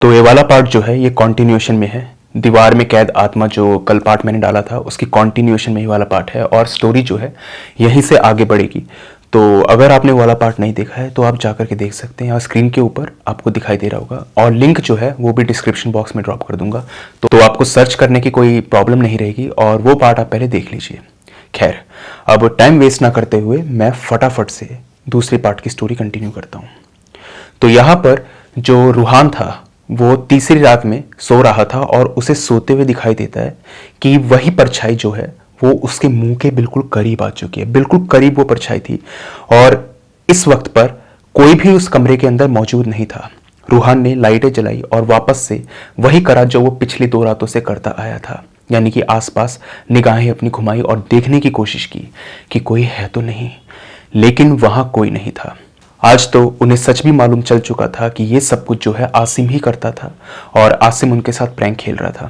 तो ये वाला पार्ट जो है ये कॉन्टिन्यूएशन में है। दीवार में कैद आत्मा जो कल पार्ट मैंने डाला था उसकी कॉन्टिन्यूएशन में ही वाला पार्ट है और स्टोरी जो है यहीं से आगे बढ़ेगी। तो अगर आपने वाला पार्ट नहीं देखा है तो आप जाकर के देख सकते हैं और स्क्रीन के ऊपर आपको दिखाई दे रहा होगा और लिंक जो है वो भी डिस्क्रिप्शन बॉक्स में ड्रॉप कर दूंगा। तो आपको सर्च करने की कोई प्रॉब्लम नहीं रहेगी और वो पार्ट आप पहले देख लीजिए। खैर, अब टाइम वेस्ट ना करते हुए मैं फटाफट से दूसरी पार्ट की स्टोरी कंटिन्यू करता हूँ। तो यहाँ पर जो रूहान था वो तीसरी रात में सो रहा था और उसे सोते हुए दिखाई देता है कि वही परछाई जो है वो उसके मुंह के बिल्कुल करीब आ चुकी है। बिल्कुल करीब वो परछाई थी और इस वक्त पर कोई भी उस कमरे के अंदर मौजूद नहीं था। रूहान ने लाइटें जलाई और वापस से वही करा जो वो पिछली 2 रातों से करता आया था, यानी कि आसपास निगाहें अपनी घुमाई और देखने की कोशिश की कि कोई है तो नहीं, लेकिन वहां कोई नहीं था। आज तो उन्हें सच भी मालूम चल चुका था कि ये सब कुछ जो है आसिम ही करता था और आसिम उनके साथ प्रैंक खेल रहा था।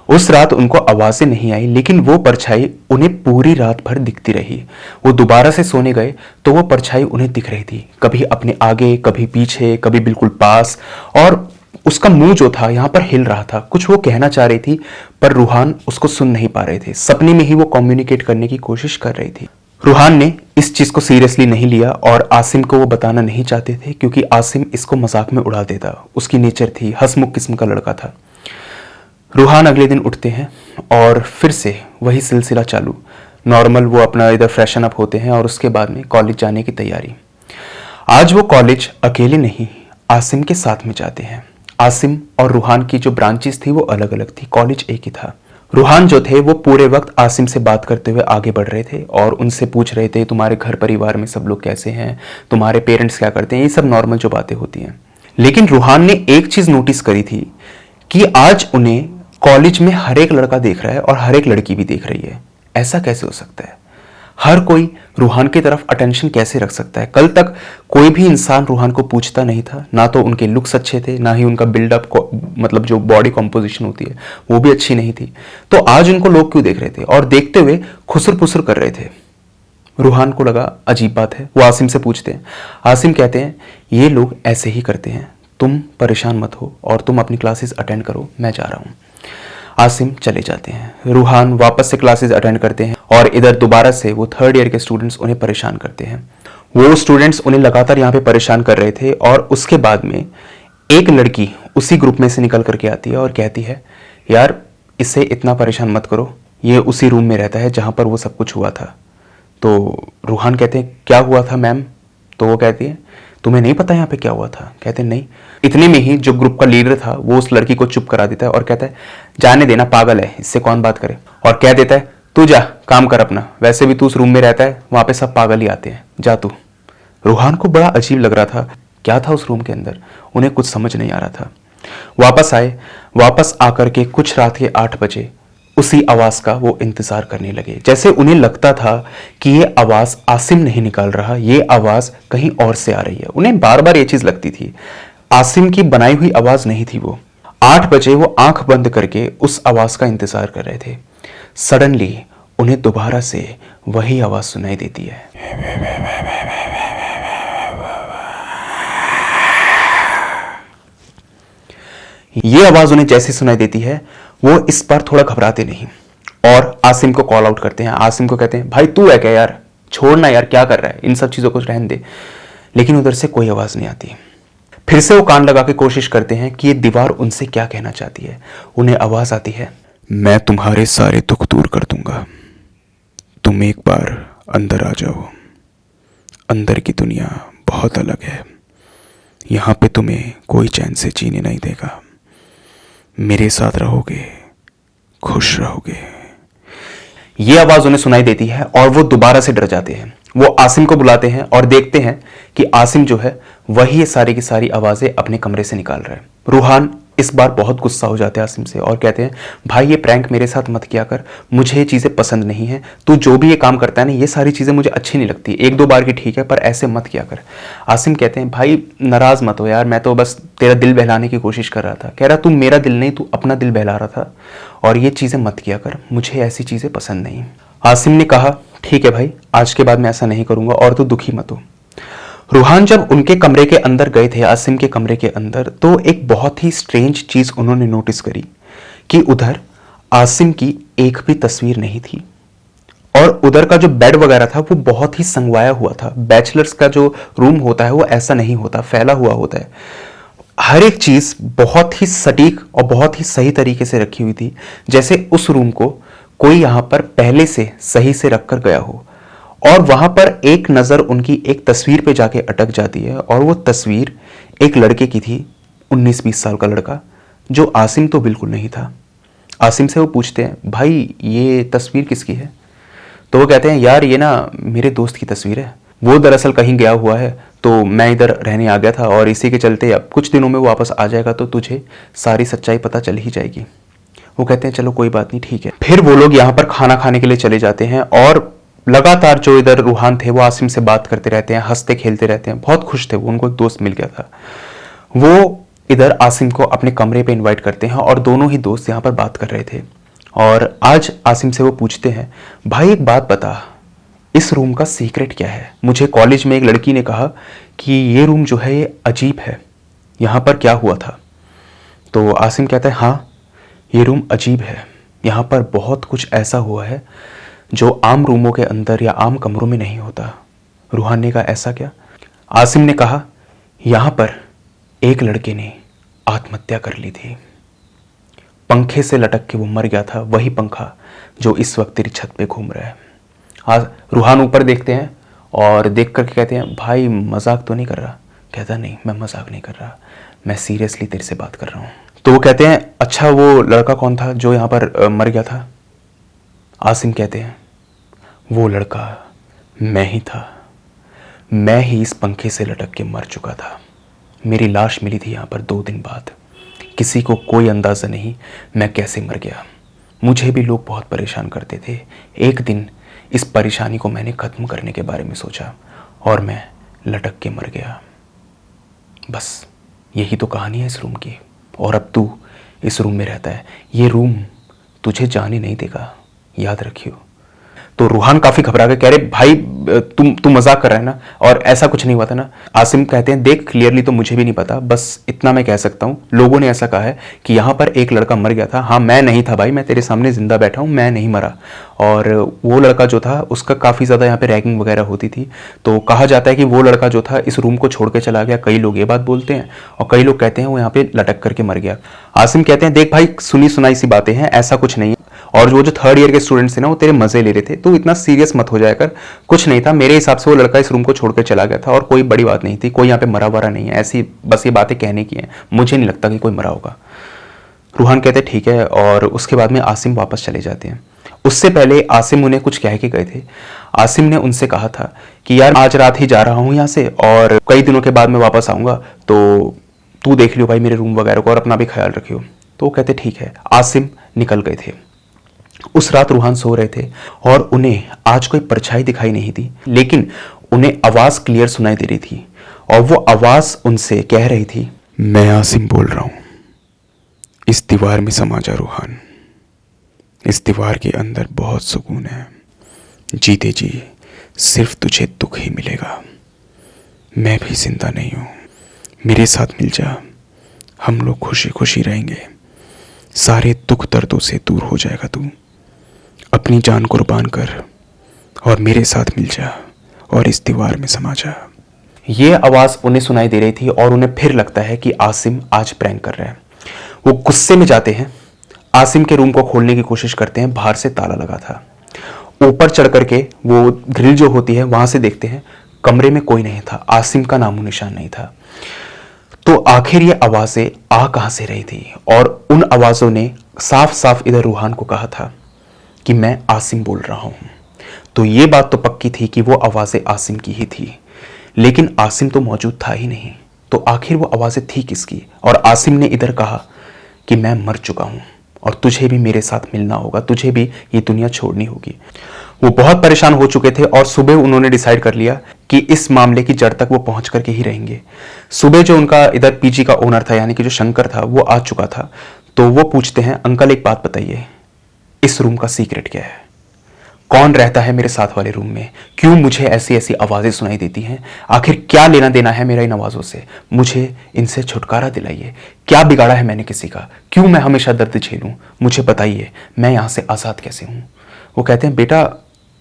उस रात उनको आवाजें नहीं आई, लेकिन वो परछाई उन्हें पूरी रात भर दिखती रही। वो दोबारा से सोने गए तो वो परछाई उन्हें दिख रही थी, कभी अपने आगे, कभी पीछे, कभी बिल्कुल पास, और उसका मुंह जो था यहाँ पर हिल रहा था। कुछ वो कहना चाह रही थी पर रूहान उसको सुन नहीं पा रहे थे। सपने में ही वो कम्युनिकेट करने की कोशिश कर रही थी। रूहान ने इस चीज को सीरियसली नहीं लिया और आसिम को वो बताना नहीं चाहते थे क्योंकि आसिम इसको मजाक में उड़ा देता। उसकी नेचर थी, हंसमुख किस्म का लड़का था। रूहान अगले दिन उठते हैं और फिर से वही सिलसिला चालू। नॉर्मल वो अपना इधर फ्रेशन अप होते हैं और उसके बाद में कॉलेज जाने की तैयारी। आज वो कॉलेज अकेले नहीं, आसिम के साथ में जाते हैं। आसिम और रूहान की जो ब्रांचेस थी वो अलग अलग थी, कॉलेज एक ही था। रूहान जो थे वो पूरे वक्त आसिम से बात करते हुए आगे बढ़ रहे थे और उनसे पूछ रहे थे तुम्हारे घर परिवार में सब लोग कैसे हैं, तुम्हारे पेरेंट्स क्या करते हैं, ये सब नॉर्मल जो बातें होती हैं। लेकिन रूहान ने एक चीज नोटिस करी थी कि आज उन्हें कॉलेज में हर एक लड़का देख रहा है और हर एक लड़की भी देख रही है। ऐसा कैसे हो सकता है? हर कोई रूहान की तरफ अटेंशन कैसे रख सकता है? कल तक कोई भी इंसान रूहान को पूछता नहीं था, ना तो उनके लुक्स अच्छे थे, ना ही उनका बिल्डअप मतलब जो बॉडी कॉम्पोजिशन होती है वो भी अच्छी नहीं थी। तो आज उनको लोग क्यों देख रहे थे और देखते हुए खुसर पुसर कर रहे थे? रूहान को लगा अजीब बात है। वो आसिम से पूछते हैं। आसिम कहते हैं ये लोग ऐसे ही करते हैं, तुम परेशान मत हो और तुम अपनी क्लासेस अटेंड करो, मैं जा रहा हूँ। आसिम चले जाते हैं। रूहान वापस से क्लासेस अटेंड करते हैं और इधर दोबारा से वो 3rd ईयर के स्टूडेंट्स उन्हें परेशान करते हैं। वो स्टूडेंट्स उन्हें लगातार यहाँ पे परेशान कर रहे थे और उसके बाद में एक लड़की उसी ग्रुप में से निकल करके आती है और कहती है यार इसे इतना परेशान मत करो, ये उसी रूम में रहता है जहाँ पर वो सब कुछ हुआ था। तो रूहान कहते हैं क्या हुआ था मैम? तो वो कहती है तुम्हें नहीं पता यहाँ पे क्या हुआ था? कहते हैं नहीं। इतने में ही जो ग्रुप का लीडर था वो उस लड़की को चुप करा देता है और कहता है जाने देना, पागल है, इससे कौन बात करे। और कह देता है तू जा, काम कर अपना, वैसे भी तू उस रूम में रहता है, वहां पे सब पागल ही आते हैं, जा तू। रूहान को बड़ा अजीब लग रहा था, क्या था उस रूम के अंदर, उन्हें कुछ समझ नहीं आ रहा था। वापस आए, वापस आकर के कुछ रात के 8 बजे उसी आवाज का वो इंतजार करने लगे। जैसे उन्हें लगता था कि ये आवाज आसिम नहीं निकाल रहा, ये आवाज कहीं और से आ रही है। उन्हें बार बार ये चीज लगती थी, आसिम की बनाई हुई आवाज नहीं थी वो। 8 बजे वो आंख बंद करके उस आवाज का इंतजार कर रहे थे। सडनली उन्हें दोबारा से वही आवाज सुनाई देती है। ये आवाज उन्हें जैसे सुनाई देती है वो इस बार थोड़ा घबराते नहीं और आसिम को कॉल आउट करते हैं। आसिम को कहते हैं भाई तू है क्या यार, छोड़ना यार, क्या कर रहा है, इन सब चीजों को रहने दे। लेकिन उधर से कोई आवाज नहीं आती। फिर से वो कान लगा के कोशिश करते हैं कि ये दीवार उनसे क्या कहना चाहती है। उन्हें आवाज आती है मैं तुम्हारे सारे दुख दूर कर दूंगा, तुम एक बार अंदर आ जाओ, अंदर की दुनिया बहुत अलग है, यहां पे तुम्हें कोई चैन से जीने नहीं देगा, मेरे साथ रहोगे, खुश रहोगे। ये आवाज उन्हें सुनाई देती है और वो दोबारा से डर जाते हैं। वो आसिम को बुलाते हैं और देखते हैं कि आसिम जो है वही ये सारी की सारी आवाजें अपने कमरे से निकाल रहा है। रूहान इस बार बहुत गुस्सा हो जाते हैं आसिम से और कहते हैं भाई ये प्रैंक मेरे साथ मत किया कर, मुझे ये चीज़ें पसंद नहीं है, तू जो भी ये काम करता है ना ये सारी चीज़ें मुझे अच्छी नहीं लगती, 1-2 बार की ठीक है पर ऐसे मत किया कर। आसिम कहते हैं भाई नाराज मत हो यार, मैं तो बस तेरा दिल बहलाने की कोशिश कर रहा था। कह रहा तू मेरा दिल नहीं, तू अपना दिल बहला रहा था और ये चीज़ें मत किया कर, मुझे ऐसी चीज़ें पसंद नहीं। आसिम ने कहा ठीक है भाई, आज के बाद मैं ऐसा नहीं करूँगा और तू दुखी मत हो। रूहान जब उनके कमरे के अंदर गए थे, आसिम के कमरे के अंदर, तो एक बहुत ही स्ट्रेंज चीज उन्होंने नोटिस करी कि उधर आसिम की एक भी तस्वीर नहीं थी और उधर का जो बेड वगैरह था वो बहुत ही संगवाया हुआ था। बैचलर्स का जो रूम होता है वो ऐसा नहीं होता, फैला हुआ होता है। हर एक चीज बहुत ही सटीक और बहुत ही सही तरीके से रखी हुई थी, जैसे उस रूम को कोई यहां पर पहले से सही से रखकर गया हो। और वहां पर एक नजर उनकी एक तस्वीर पे जाके अटक जाती है और वो तस्वीर एक लड़के की थी, 19-20 साल का लड़का, जो आसिम तो बिल्कुल नहीं था। आसिम से वो पूछते हैं, भाई ये तस्वीर किसकी है? तो वो कहते हैं, यार ये ना मेरे दोस्त की तस्वीर है, वो दरअसल कहीं गया हुआ है तो मैं इधर रहने आ गया था और इसी के चलते अब कुछ दिनों में वो वापस आ जाएगा तो तुझे सारी सच्चाई पता चल ही जाएगी। वो कहते हैं चलो कोई बात नहीं, ठीक है। फिर वो लोग यहाँ पर खाना खाने के लिए चले जाते हैं और लगातार जो इधर रूहान थे वो आसिम से बात करते रहते हैं, हंसते खेलते रहते हैं, बहुत खुश थे वो, उनको एक दोस्त मिल गया था। वो इधर आसिम को अपने कमरे पे इनवाइट करते हैं और दोनों ही दोस्त यहाँ पर बात कर रहे थे। और आज आसिम से वो पूछते हैं, भाई एक बात बता, इस रूम का सीक्रेट क्या है? मुझे कॉलेज में एक लड़की ने कहा कि ये रूम जो है ये अजीब है, यहाँ पर क्या हुआ था? तो आसिम कहता है, हाँ ये रूम अजीब है, यहाँ पर बहुत कुछ ऐसा हुआ है जो आम रूमों के अंदर या आम कमरों में नहीं होता। रूहान ने कहा, ऐसा क्या? आसिम ने कहा, यहाँ पर एक लड़के ने आत्महत्या कर ली थी, पंखे से लटक के वो मर गया था, वही पंखा जो इस वक्त तेरी छत पे घूम रहा है। रूहान ऊपर देखते हैं और देख करके कहते हैं, भाई मजाक तो नहीं कर रहा? कहता नहीं, मैं मजाक नहीं कर रहा, मैं सीरियसली तेरे से बात कर रहा हूँ। तो वो कहते हैं, अच्छा वो लड़का कौन था जो यहाँ पर मर गया था? आसिम कहते हैं, वो लड़का मैं ही था, मैं ही इस पंखे से लटक के मर चुका था। मेरी लाश मिली थी यहाँ पर 2 दिन बाद, किसी को कोई अंदाज़ा नहीं मैं कैसे मर गया। मुझे भी लोग बहुत परेशान करते थे। एक दिन इस परेशानी को मैंने ख़त्म करने के बारे में सोचा और मैं लटक के मर गया। बस यही तो कहानी है इस रूम की। और अब तू इस रूम में रहता है, ये रूम तुझे जाने नहीं देगा, याद रखियो। तो रूहान काफी घबरा गए, कह रहे भाई तुम मजाक कर रहे हैं ना, और ऐसा कुछ नहीं हुआ था ना? आसिम कहते हैं, देख क्लियरली तो मुझे भी नहीं पता, बस इतना मैं कह सकता हूँ, लोगों ने ऐसा कहा है कि यहाँ पर एक लड़का मर गया था। हाँ मैं नहीं था भाई, मैं तेरे सामने जिंदा बैठा हूँ, मैं नहीं मरा। और वो लड़का जो था उसका काफ़ी ज़्यादा यहाँ पे रैगिंग वगैरह होती थी, तो कहा जाता है कि वो लड़का जो था इस रूम को छोड़ के चला गया। कई लोग ये बात बोलते हैं और कई लोग कहते हैं वो यहाँ पे लटक करके मर गया। आसिम कहते हैं, देख भाई सुनी सुनाई सी बातें हैं, ऐसा कुछ नहीं है, और वो जो 3rd ईयर के स्टूडेंट्स थे ना वो तेरे मजे ले रहे थे, तो इतना सीरियस मत हो जाया कर, कुछ नहीं था। मेरे हिसाब से वो लड़का इस रूम को छोड़कर चला गया था और कोई बड़ी बात नहीं थी, कोई यहाँ पे मरा वरा नहीं है, ऐसी बस ये बातें कहने की हैं, मुझे नहीं लगता कि कोई मरा होगा। रूहान कहते ठीक है, और उसके बाद में आसिम वापस चले जाते हैं। उससे पहले आसिम उन्हें कुछ कह के गए थे। आसिम ने उनसे कहा था कि यार आज रात ही जा रहा हूँ यहाँ से और कई दिनों के बाद मैं वापस आऊँगा, तो तू देख लियो भाई मेरे रूम वगैरह को और अपना भी ख्याल रखियो। तो वो कहते ठीक है। आसिम निकल गए थे। उस रात रूहान सो रहे थे और उन्हें आज कोई परछाई दिखाई नहीं दी, लेकिन उन्हें आवाज क्लियर सुनाई दे रही थी और वो आवाज उनसे कह रही थी, मैं आसिम बोल रहा हूं, इस दीवार में समा जा रूहान, इस दीवार के अंदर बहुत सुकून है, जीते जी सिर्फ तुझे दुख ही मिलेगा। मैं भी जिंदा नहीं हूं, मेरे साथ मिल जा, हम लोग खुशी खुशी रहेंगे, सारे दुख दर्दों से दूर हो जाएगा तू, अपनी जान कुर्बान कर और मेरे साथ मिल जा और इस दीवार में समा जा। ये आवाज़ उन्हें सुनाई दे रही थी और उन्हें फिर लगता है कि आसिम आज प्रैंक कर रहा है। वो गुस्से में जाते हैं, आसिम के रूम को खोलने की कोशिश करते हैं, बाहर से ताला लगा था। ऊपर चढ़ करके वो ग्रिल जो होती है वहां से देखते हैं, कमरे में कोई नहीं था, आसिम का नामो निशान नहीं था। तो आखिर ये आवाज़ें आ कहाँ से रही थी? और उन आवाज़ों ने साफ साफ इधर रूहान को कहा था कि मैं आसिम बोल रहा हूँ। तो ये बात तो पक्की थी कि वो आवाज़ें आसिम की ही थी, लेकिन आसिम तो मौजूद था ही नहीं, तो आखिर वो आवाज़ें थी किसकी? और आसिम ने इधर कहा कि मैं मर चुका हूँ और तुझे भी मेरे साथ मिलना होगा, तुझे भी ये दुनिया छोड़नी होगी। वो बहुत परेशान हो चुके थे और सुबह उन्होंने डिसाइड कर लिया कि इस मामले की जड़ तक वो पहुंच करके ही रहेंगे। सुबह जो उनका इधर पीजी का ओनर था, यानी कि जो शंकर था, वो आ चुका था। तो वो पूछते हैं, अंकल एक बात बताइए, इस रूम का सीक्रेट क्या है? कौन रहता है मेरे साथ वाले रूम में, क्यों मुझे ऐसी ऐसी आवाज़ें सुनाई देती हैं, आखिर क्या लेना देना है मेरा इन आवाज़ों से, मुझे इनसे छुटकारा दिलाइए, क्या बिगाड़ा है मैंने किसी का, क्यों मैं हमेशा दर्द झेलूं, मुझे बताइए मैं यहाँ से आज़ाद कैसे हूँ। वो कहते हैं बेटा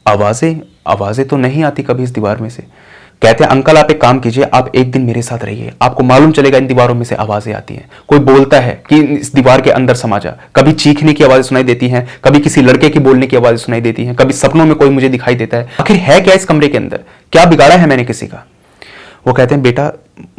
आवाज़ें तो नहीं आती कभी इस दीवार में से। कहते हैं अंकल आप एक काम कीजिए, आप एक दिन मेरे साथ रहिए, आपको मालूम चलेगा इन दीवारों में से आवाजें आती हैं। कोई बोलता है कि इस दीवार के अंदर समा जा, कभी चीखने की आवाजें सुनाई देती हैं, कभी किसी लड़के की बोलने की आवाजें सुनाई देती हैं, कभी सपनों में कोई मुझे दिखाई देता है। आखिर है क्या इस कमरे के अंदर, क्या बिगाड़ा है मैंने किसी का। वो कहते हैं बेटा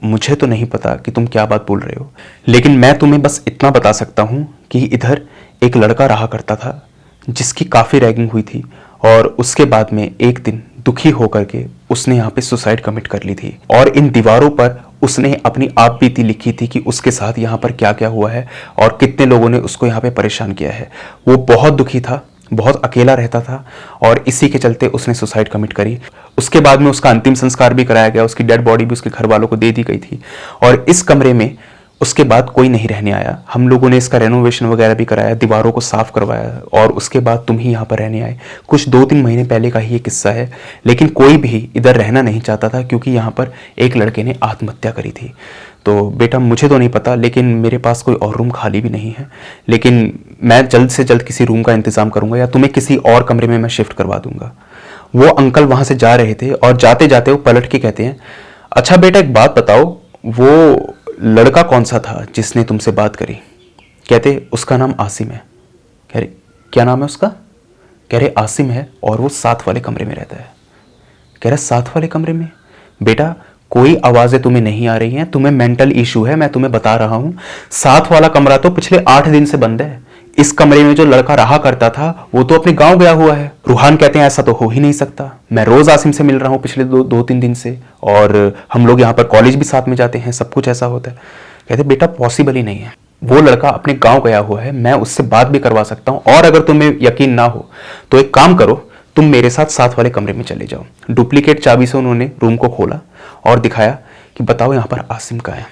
मुझे तो नहीं पता कि तुम क्या बात बोल रहे हो, लेकिन मैं तुम्हें बस इतना बता सकता हूं कि इधर एक लड़का रहा करता था जिसकी काफी रैगिंग हुई थी, और उसके बाद में एक दिन दुखी होकर के उसने यहाँ पे सुसाइड कमिट कर ली थी, और इन दीवारों पर उसने अपनी आप बीती लिखी थी कि उसके साथ यहाँ पर क्या क्या हुआ है और कितने लोगों ने उसको यहाँ पे परेशान किया है। वो बहुत दुखी था, बहुत अकेला रहता था, और इसी के चलते उसने सुसाइड कमिट करी। उसके बाद में उसका अंतिम संस्कार भी कराया गया, उसकी डेड बॉडी भी उसके घर वालों को दे दी गई थी, और इस कमरे में उसके बाद कोई नहीं रहने आया। हम लोगों ने इसका रेनोवेशन वगैरह भी कराया, दीवारों को साफ करवाया, और उसके बाद तुम ही यहाँ पर रहने आए। कुछ 2-3 महीने पहले का ही ये किस्सा है, लेकिन कोई भी इधर रहना नहीं चाहता था क्योंकि यहाँ पर एक लड़के ने आत्महत्या करी थी। तो बेटा मुझे तो नहीं पता, लेकिन मेरे पास कोई और रूम खाली भी नहीं है, लेकिन मैं जल्द से जल्द किसी रूम का इंतजाम करूंगा या तुम्हें किसी और कमरे में मैं शिफ्ट करवा दूंगा। वो अंकल वहां से जा रहे थे और जाते जाते वो पलट के कहते हैं, अच्छा बेटा एक बात बताओ, वो लड़का कौन सा था जिसने तुमसे बात करी। कहते उसका नाम आसिम है। कह रहे क्या नाम है उसका। कह रहे आसिम है और वो साथ वाले कमरे में रहता है। कह रहे साथ वाले कमरे में। बेटा कोई आवाजें तुम्हें नहीं आ रही हैं, तुम्हें मेंटल इशू है, मैं तुम्हें बता रहा हूं। साथ वाला कमरा तो पिछले 8 दिन से बंद है। इस कमरे में जो लड़का रहा करता था वो तो अपने गांव गया हुआ है। रूहान कहते हैं ऐसा तो हो ही नहीं सकता, मैं रोज आसिम से मिल रहा हूं पिछले 2-3 दिन से, और हम लोग यहाँ पर कॉलेज भी साथ में जाते हैं, सब कुछ ऐसा होता है। कहते बेटा पॉसिबल ही नहीं है, वो लड़का अपने गांव गया हुआ है, मैं उससे बात भी करवा सकता हूं, और अगर तुम्हें यकीन ना हो तो एक काम करो, तुम मेरे साथ वाले कमरे में चले जाओ। डुप्लीकेट चाबी से उन्होंने रूम को खोला और दिखाया कि बताओ यहाँ पर आसिम का है।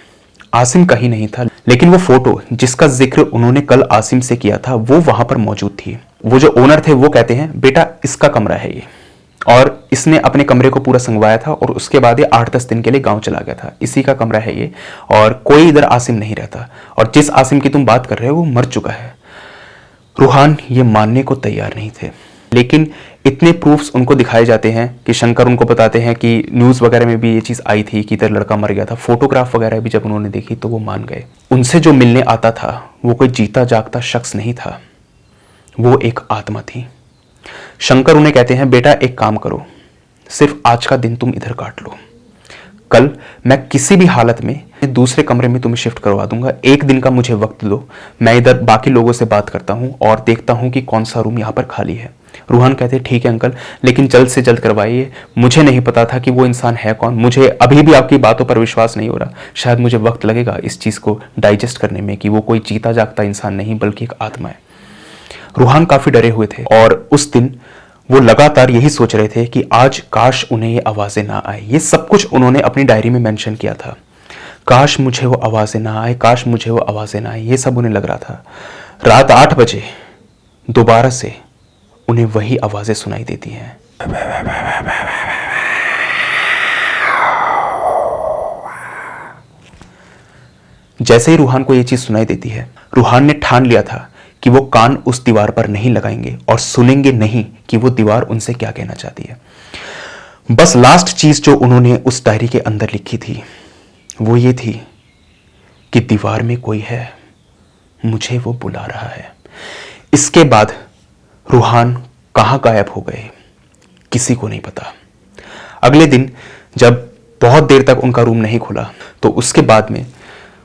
आसिम कहीं नहीं था, लेकिन वो फोटो जिसका जिक्र उन्होंने कल आसिम से किया था वो वहां पर मौजूद थी। वो जो ओनर थे वो कहते हैं बेटा इसका कमरा है ये, और इसने अपने कमरे को पूरा संगवाया था, और उसके बाद ये 8-10 दिन के लिए गांव चला गया था। इसी का कमरा है ये, और कोई इधर आसिम नहीं रहता, और जिस आसिम की तुम बात कर रहे हो वो मर चुका है। रूहान ये मानने को तैयार नहीं थे, लेकिन इतने प्रूफ्स उनको दिखाए जाते हैं कि शंकर उनको बताते हैं कि न्यूज़ वगैरह में भी ये चीज़ आई थी कि इधर लड़का मर गया था। फोटोग्राफ वगैरह भी जब उन्होंने देखी तो वो मान गए। उनसे जो मिलने आता था वो कोई जीता जागता शख्स नहीं था, वो एक आत्मा थी। शंकर उन्हें कहते हैं बेटा एक काम करो, सिर्फ आज का दिन तुम इधर काट लो, कल मैं किसी भी हालत में दूसरे कमरे में तुम्हें शिफ्ट करवा दूंगा। एक दिन का मुझे वक्त दो, मैं इधर बाकी लोगों से बात करता हूं और देखता हूं कि कौन सा रूम यहाँ पर खाली है। रूहान कहते हैं ठीक है अंकल, लेकिन जल्द से जल्द करवाइए, मुझे नहीं पता था कि वो इंसान है कौन, मुझे अभी भी आपकी बातों पर विश्वास नहीं हो रहा, शायद मुझे वक्त लगेगा इस चीज़ को डाइजेस्ट करने में कि वो कोई जीता जागता इंसान नहीं बल्कि एक आत्मा है। रूहान काफ़ी डरे हुए थे, और उस दिन वो लगातार यही सोच रहे थे कि आज काश उन्हें ये आवाज़ें ना आए। ये सब कुछ उन्होंने अपनी डायरी में मेंशन किया था, काश मुझे वो आवाज़ें ना आए, काश मुझे वो आवाज़ें ना आए, ये सब उन्हें लग रहा था। रात 8 बजे दोबारा से उन्हें वही आवाज़ें सुनाई देती हैं। जैसे ही रूहान को ये चीज़ सुनाई देती है, रूहान ने ठान लिया था कि वो कान उस दीवार पर नहीं लगाएंगे और सुनेंगे नहीं कि वो दीवार उनसे क्या कहना चाहती है। बस लास्ट चीज जो उन्होंने उस डायरी के अंदर लिखी थी वो ये थी कि दीवार में कोई है, मुझे वो बुला रहा है। इसके बाद रूहान कहाँ गायब हो गए किसी को नहीं पता। अगले दिन जब बहुत देर तक उनका रूम नहीं खुला तो उसके बाद में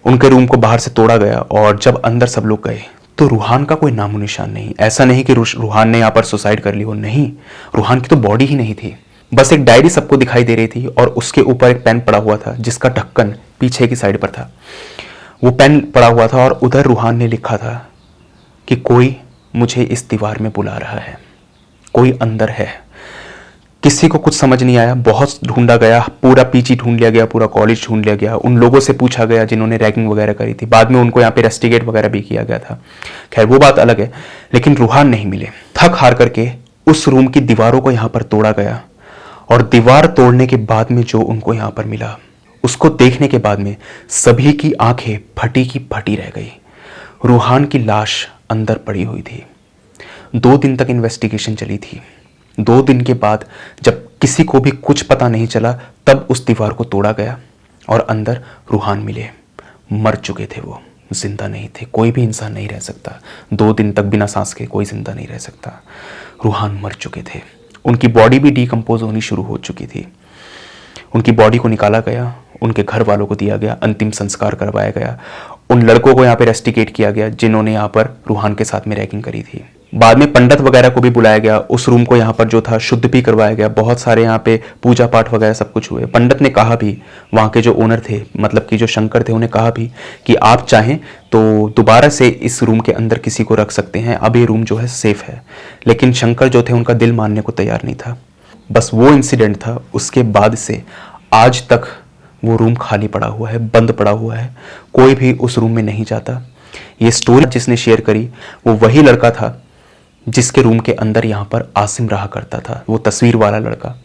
उनके रूम को बाहर से तोड़ा गया, और जब अंदर सब लोग गए तो रूहान का कोई नामो निशान नहीं। ऐसा नहीं कि रूहान ने यहाँ पर सुसाइड कर ली हो, नहीं, रूहान की तो बॉडी ही नहीं थी। बस एक डायरी सबको दिखाई दे रही थी और उसके ऊपर एक पेन पड़ा हुआ था जिसका ढक्कन पीछे की साइड पर था। वो पेन पड़ा हुआ था और उधर रूहान ने लिखा था कि कोई मुझे इस दीवार में बुला रहा है, कोई अंदर है। किसी को कुछ समझ नहीं आया, बहुत ढूंढा गया, पूरा पीजी ढूंढ लिया गया, पूरा कॉलेज ढूंढ लिया गया, उन लोगों से पूछा गया जिन्होंने रैगिंग वगैरह करी थी। बाद में उनको यहाँ पे रेस्टिगेट वगैरह भी किया गया था, खैर वो बात अलग है, लेकिन रूहान नहीं मिले। थक हार करके उस रूम की दीवारों को यहाँ पर तोड़ा गया और दीवार तोड़ने के बाद में जो उनको यहाँ पर मिला, उसको देखने के बाद में सभी की आंखें फटी की फटी रह गई। रूहान की लाश अंदर पड़ी हुई थी। 2 दिन तक इन्वेस्टिगेशन चली थी। 2 दिन के बाद जब किसी को भी कुछ पता नहीं चला, तब उस दीवार को तोड़ा गया और अंदर रूहान मिले। मर चुके थे वो, जिंदा नहीं थे। कोई भी इंसान नहीं रह सकता 2 दिन तक बिना सांस के, कोई जिंदा नहीं रह सकता। रूहान मर चुके थे। उनकी बॉडी भी डिकम्पोज होनी शुरू हो चुकी थी। उनकी बॉडी को निकाला गया, उनके घर वालों को दिया गया, अंतिम संस्कार करवाया गया। उन लड़कों को यहाँ पे रेस्टिकेट किया गया जिन्होंने यहाँ पर रूहान के साथ में रैगिंग करी थी। बाद में पंडित वगैरह को भी बुलाया गया। उस रूम को यहाँ पर जो था शुद्ध भी करवाया गया। बहुत सारे यहाँ पे पूजा पाठ वगैरह सब कुछ हुए। पंडित ने कहा भी, वहाँ के जो ओनर थे, मतलब कि जो शंकर थे, उन्हें कहा भी कि आप चाहें तो दोबारा से इस रूम के अंदर किसी को रख सकते हैं, अब ये रूम जो है सेफ है। लेकिन शंकर जो थे, उनका दिल मानने को तैयार नहीं था। बस वो इंसिडेंट था, उसके बाद से आज तक वो रूम खाली पड़ा हुआ है, बंद पड़ा हुआ है। कोई भी उस रूम में नहीं जाता। ये स्टोरी जिसने शेयर करी वो वही लड़का था जिसके रूम के अंदर यहाँ पर आसिम रहा करता था, वो तस्वीर वाला लड़का।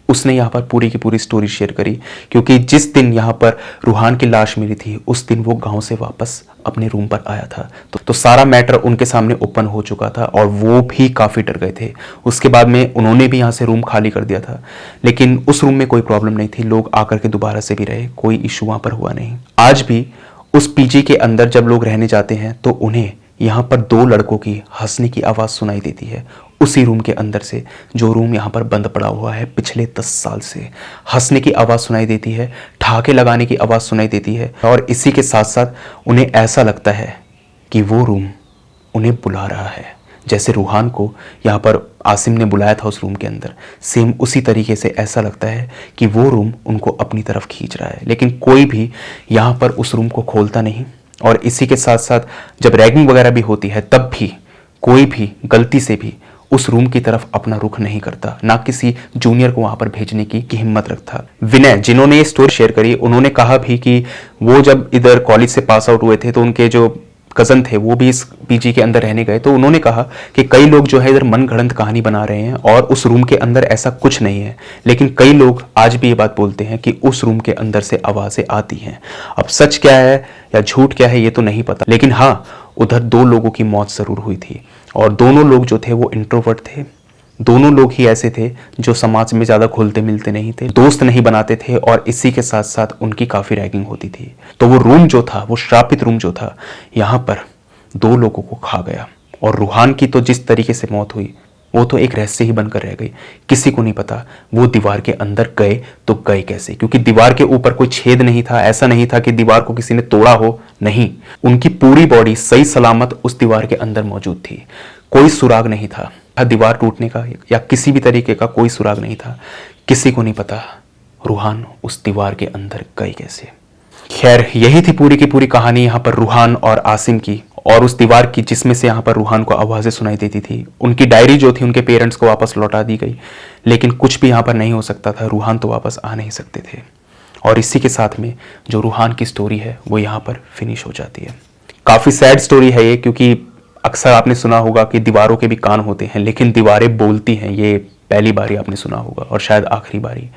उसने यहाँ पर पूरी की पूरी स्टोरी शेयर करी, क्योंकि जिस दिन यहाँ पर रूहान की लाश मिली थी, उस दिन वो गांव से वापस अपने रूम पर आया था। तो सारा मैटर उनके सामने ओपन हो चुका था और वो भी काफ़ी डर गए थे। उसके बाद में उन्होंने भी यहाँ से रूम खाली कर दिया था, लेकिन उस रूम में कोई प्रॉब्लम नहीं थी। लोग आकर के दोबारा से भी रहे, कोई इशू वहाँ पर हुआ नहीं। आज भी उस पीजी के अंदर जब लोग रहने जाते हैं तो उन्हें यहाँ पर 2 लड़कों की हंसने की आवाज़ सुनाई देती है, उसी रूम के अंदर से, जो रूम यहाँ पर बंद पड़ा हुआ है पिछले 10 साल से। हंसने की आवाज़ सुनाई देती है, ठहाके लगाने की आवाज़ सुनाई देती है, और इसी के साथ साथ उन्हें ऐसा लगता है कि वो रूम उन्हें बुला रहा है। जैसे रूहान को यहाँ पर आसिम ने बुलाया था उस रूम के अंदर, सेम उसी तरीके से ऐसा लगता है कि वो रूम उनको अपनी तरफ खींच रहा है। लेकिन कोई भी यहाँ पर उस रूम को खोलता नहीं। और इसी के साथ साथ जब रैगिंग वगैरह भी होती है, तब भी कोई भी गलती से भी उस रूम की तरफ अपना रुख नहीं करता, ना किसी जूनियर को वहां पर भेजने की हिम्मत रखता। विनय, जिन्होंने ये स्टोरी शेयर करी, उन्होंने कहा भी कि वो जब इधर कॉलेज से पास आउट हुए थे तो उनके जो कज़न थे वो भी इस पीजी के अंदर रहने गए। तो उन्होंने कहा कि कई लोग जो है इधर मन गढ़ंत कहानी बना रहे हैं और उस रूम के अंदर ऐसा कुछ नहीं है। लेकिन कई लोग आज भी ये बात बोलते हैं कि उस रूम के अंदर से आवाज़ें आती हैं। अब सच क्या है या झूठ क्या है ये तो नहीं पता, लेकिन हाँ, उधर 2 लोगों की मौत ज़रूर हुई थी और दोनों लोग जो थे वो इंट्रोवर्ट थे। दोनों लोग ही ऐसे थे जो समाज में ज़्यादा घुलते मिलते नहीं थे, दोस्त नहीं बनाते थे, और इसी के साथ साथ उनकी काफ़ी रैगिंग होती थी। तो वो रूम जो था, वो श्रापित रूम जो था, यहाँ पर 2 लोगों को खा गया। और रूहान की तो जिस तरीके से मौत हुई वो तो एक रहस्य ही बनकर रह गई। किसी को नहीं पता वो दीवार के अंदर गए तो गए कैसे, क्योंकि दीवार के ऊपर कोई छेद नहीं था। ऐसा नहीं था कि दीवार को किसी ने तोड़ा हो, नहीं, उनकी पूरी बॉडी सही सलामत उस दीवार के अंदर मौजूद थी। कोई सुराग नहीं था दीवार टूटने का या किसी भी तरीके का कोई सुराग नहीं था। किसी को नहीं पता रूहान उस दीवार के अंदर गए कैसे। खैर, यही थी पूरी की पूरी कहानी यहाँ पर रूहान और आसिम की, और उस दीवार की जिसमें से यहाँ पर रूहान को आवाज़ें सुनाई देती थी। उनकी डायरी जो थी उनके पेरेंट्स को वापस लौटा दी गई, लेकिन कुछ भी यहाँ पर नहीं हो सकता था। रूहान तो वापस आ नहीं सकते थे। और इसी के साथ में जो रूहान की स्टोरी है वो यहाँ पर फिनिश हो जाती है। काफ़ी सैड स्टोरी है ये, क्योंकि अक्सर आपने सुना होगा कि दीवारों के भी कान होते हैं, लेकिन दीवारें बोलती हैं, ये पहली बारी आपने सुना होगा और शायद आखिरी बारी।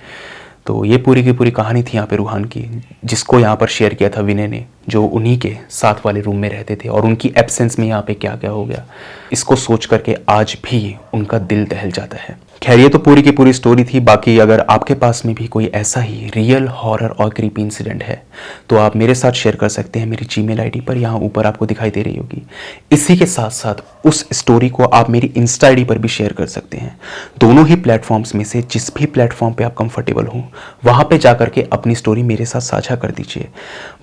तो ये पूरी की पूरी कहानी थी यहाँ पे रूहान की, जिसको यहाँ पर शेयर किया था विनय ने, जो उन्हीं के साथ वाले रूम में रहते थे, और उनकी एब्सेंस में यहाँ पे क्या क्या हो गया, इसको सोच करके आज भी उनका दिल दहल जाता है। खैर, ये तो पूरी की पूरी स्टोरी थी। बाकी अगर आपके पास में भी कोई ऐसा ही रियल हॉरर और क्रीपी इंसिडेंट है तो आप मेरे साथ शेयर कर सकते हैं मेरी जीमेल आईडी पर, यहाँ ऊपर आपको दिखाई दे रही होगी। इसी के साथ साथ उस स्टोरी को आप मेरी इंस्टा आईडी पर भी शेयर कर सकते हैं। दोनों ही प्लेटफॉर्म्स में से जिस भी प्लेटफॉर्म पे आप कंफर्टेबल हो वहाँ पे जाकर के अपनी स्टोरी मेरे साथ साझा कर दीजिए।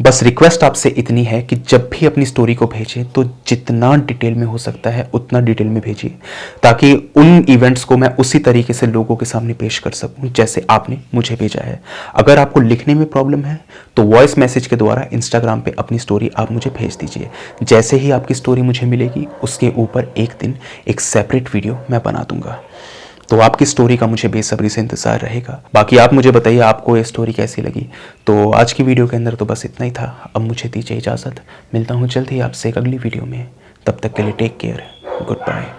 बस रिक्वेस्ट आपसे इतनी है कि जब भी अपनी स्टोरी को भेजें तो जितना डिटेल में हो सकता है उतना डिटेल में भेजिए, ताकि उन इवेंट्स को मैं उसी तरीके से लोगों के सामने पेश कर सकूं जैसे आपने मुझे भेजा है। अगर आपको लिखने में प्रॉब्लम है तो वॉइस मैसेज के द्वारा इंस्टाग्राम पे अपनी स्टोरी आप मुझे भेज दीजिए। जैसे ही आपकी स्टोरी मुझे मिलेगी उसके ऊपर एक दिन एक सेपरेट वीडियो मैं बना दूंगा। तो आपकी स्टोरी का मुझे बेसब्री से इंतज़ार रहेगा। बाकी आप मुझे बताइए आपको ये स्टोरी कैसी लगी। तो आज की वीडियो के अंदर तो बस इतना ही था। अब मुझे दीजिए इजाज़त, मिलता हूँ जल्द ही आपसे एक अगली वीडियो में। तब तक के लिए टेक केयर, गुड बाय।